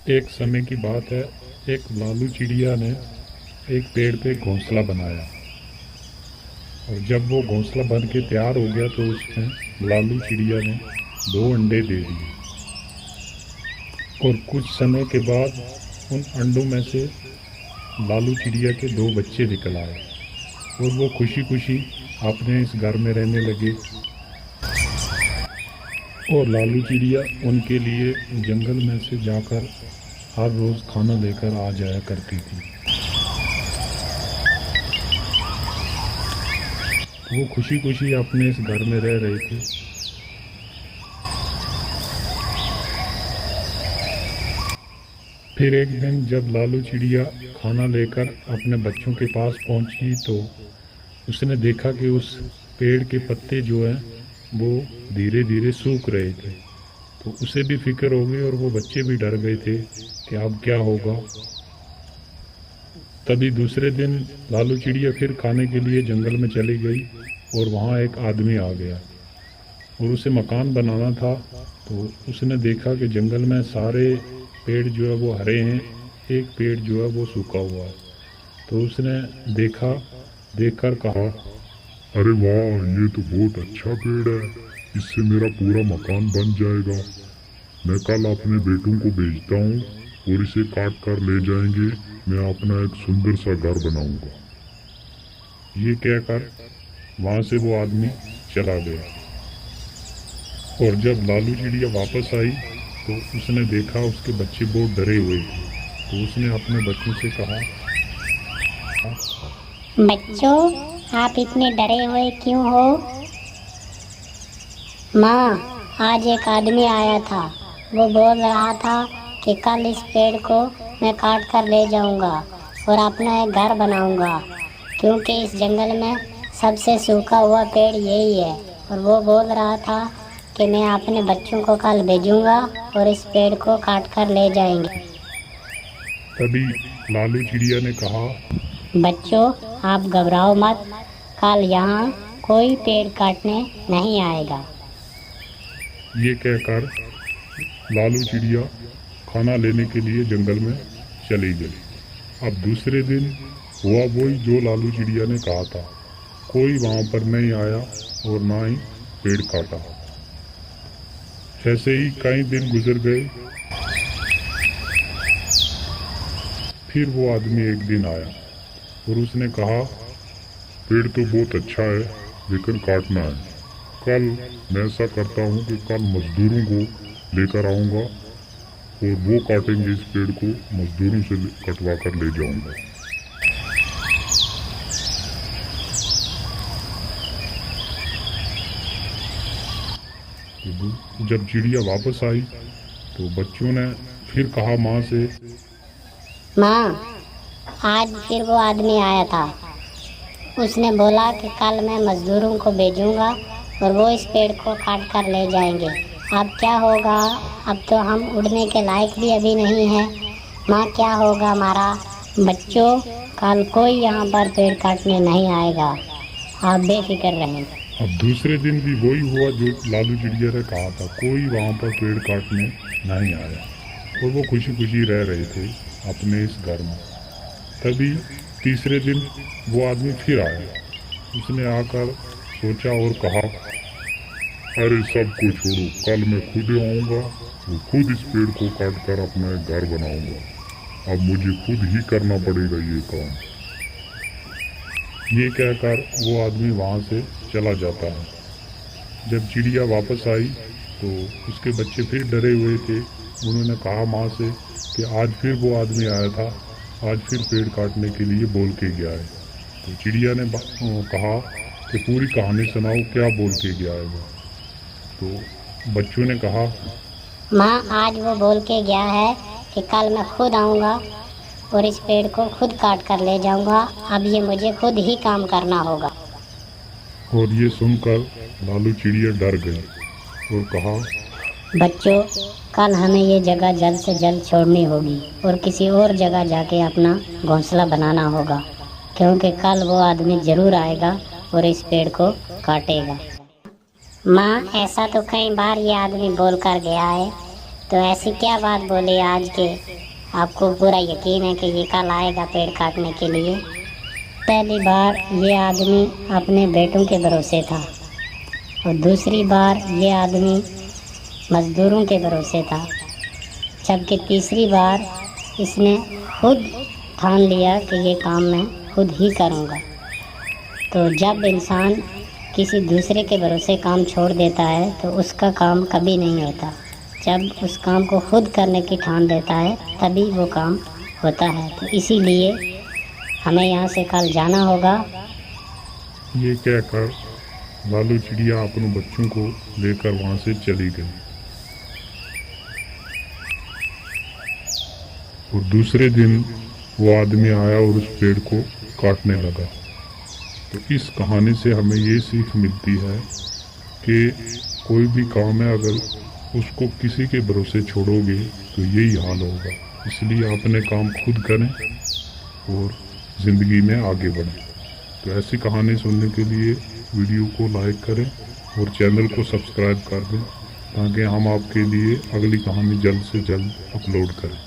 एक समय की बात है। एक लालू चिड़िया ने एक पेड़ पे घोंसला बनाया और जब वो घोंसला बन के तैयार हो गया तो उसमें लालू चिड़िया ने दो अंडे दे दिए और कुछ समय के बाद उन अंडों में से लालू चिड़िया के दो बच्चे निकल आए और वो खुशी खुशी अपने इस घर में रहने लगे। और लालू चिड़िया उनके लिए जंगल में से जाकर हर रोज़ खाना लेकर आ जाया करती थी। वो खुशी खुशी अपने इस घर में रह रहे थे। फिर एक दिन जब लालू चिड़िया खाना लेकर अपने बच्चों के पास पहुंची तो उसने देखा कि उस पेड़ के पत्ते जो हैं वो धीरे धीरे सूख रहे थे। तो उसे भी फिक्र हो गई और वो बच्चे भी डर गए थे कि अब क्या होगा। तभी दूसरे दिन लालू चिड़िया फिर खाने के लिए जंगल में चली गई और वहाँ एक आदमी आ गया और उसे मकान बनाना था। तो उसने देखा कि जंगल में सारे पेड़ जो है वो हरे हैं, एक पेड़ जो है वो सूखा हुआ है। तो उसने देखकर कहा, अरे वाह, ये तो बहुत अच्छा पेड़ है। इससे मेरा पूरा मकान बन जाएगा। मैं कल अपने बेटों को भेजता हूँ और इसे काट कर ले जाएंगे। मैं अपना एक सुंदर सा घर बनाऊंगा। ये कहकर वहाँ से वो आदमी चला गया। और जब लालू चिड़िया वापस आई तो उसने देखा उसके बच्चे बहुत डरे हुए थे। तो उसने अपने बच्चों से कहा, बच्चों, आप इतने डरे हुए क्यों हो? माँ, आज एक आदमी आया था। वो बोल रहा था कि कल इस पेड़ को मैं काट कर ले जाऊंगा और अपना एक घर बनाऊंगा, क्योंकि इस जंगल में सबसे सूखा हुआ पेड़ यही है। और वो बोल रहा था कि मैं अपने बच्चों को कल भेजूंगा और इस पेड़ को काट कर ले जाएंगे। तभी लालू चिड़िया ने कहा, बच्चों, आप घबराओ मत। कल यहाँ कोई पेड़ काटने नहीं आएगा। ये कहकर लालू चिड़िया खाना लेने के लिए जंगल में चली गई। अब दूसरे दिन हुआ वही जो लालू चिड़िया ने कहा था। कोई वहाँ पर नहीं आया और ना ही पेड़ काटा। ऐसे ही कई दिन गुजर गए। फिर वो आदमी एक दिन आया और उसने कहा, पेड़ तो बहुत अच्छा है, लेकिन काटना है। कल मैं ऐसा करता हूँ कि कल मजदूरों को लेकर आऊँगा और वो काटेंगे इस पेड़ को। मजदूरों से कटवा कर ले जाऊँगा। तो जब चिड़िया वापस आई तो बच्चों ने फिर कहा माँ से, माँ, आज फिर वो आदमी आया था। उसने बोला कि कल मैं मजदूरों को भेजूंगा और वो इस पेड़ को काट कर ले जाएंगे। अब क्या होगा? अब तो हम उड़ने के लायक भी अभी नहीं हैं। माँ, क्या होगा हमारा? बच्चों, कल कोई यहाँ पर पेड़ काटने नहीं आएगा। आप बेफिक्र रहें। अब दूसरे दिन भी वही हुआ जो लालू चिड़िया ने कहा था। कोई वहाँ पर पेड़ काटने नहीं आया और वो खुशी खुशी रह रहे थे अपने इस घर में। तभी तीसरे दिन वो आदमी फिर आया। उसने आकर सोचा और कहा, अरे सबको छोड़ो, कल मैं खुद आऊँगा और खुद इस पेड़ को काट कर अपना एक घर बनाऊँगा। अब मुझे खुद ही करना पड़ेगा ये काम। ये कहकर वो आदमी वहाँ से चला जाता है। जब चिड़िया वापस आई तो उसके बच्चे फिर डरे हुए थे। उन्होंने कहा माँ से कि आज फिर वो आदमी आया था, आज फिर पेड़ काटने के लिए बोल के गया है। तो चिड़िया ने कहा कि पूरी कहानी सुनाओ, क्या बोल के गया है वो। तो बच्चों ने कहा, माँ, आज वो बोल के गया है कि कल मैं खुद आऊँगा और इस पेड़ को खुद काट कर ले जाऊँगा। अब ये मुझे खुद ही काम करना होगा। और ये सुनकर लालू चिड़िया डर गई और कहा, बच्चों, कल हमें ये जगह जल्द से जल्द छोड़नी होगी और किसी और जगह जाके अपना घोंसला बनाना होगा, क्योंकि कल वो आदमी ज़रूर आएगा और इस पेड़ को काटेगा। माँ, ऐसा तो कई बार ये आदमी बोल कर गया है, तो ऐसी क्या बात बोली आज के आपको पूरा यकीन है कि ये कल आएगा पेड़ काटने के लिए। पहली बार ये आदमी अपने बेटों के भरोसे था और दूसरी बार ये आदमी मज़दूरों के भरोसे था, जबकि तीसरी बार इसने खुद ठान लिया कि ये काम मैं खुद ही करूँगा। तो जब इंसान किसी दूसरे के भरोसे काम छोड़ देता है तो उसका काम कभी नहीं होता। जब उस काम को खुद करने की ठान लेता है तभी वो काम होता है। तो इसीलिए हमें यहाँ से कल जाना होगा। ये कहकर लालू चिड़िया अपने बच्चों को लेकर वहाँ से चली गई और दूसरे दिन वो आदमी आया और उस पेड़ को काटने लगा। तो इस कहानी से हमें ये सीख मिलती है कि कोई भी काम है अगर उसको किसी के भरोसे छोड़ोगे तो यही हाल होगा। इसलिए अपने काम खुद करें और ज़िंदगी में आगे बढ़ें। तो ऐसी कहानी सुनने के लिए वीडियो को लाइक करें और चैनल को सब्सक्राइब कर दें ताकि हम आपके लिए अगली कहानी जल्द से जल्द अपलोड करें।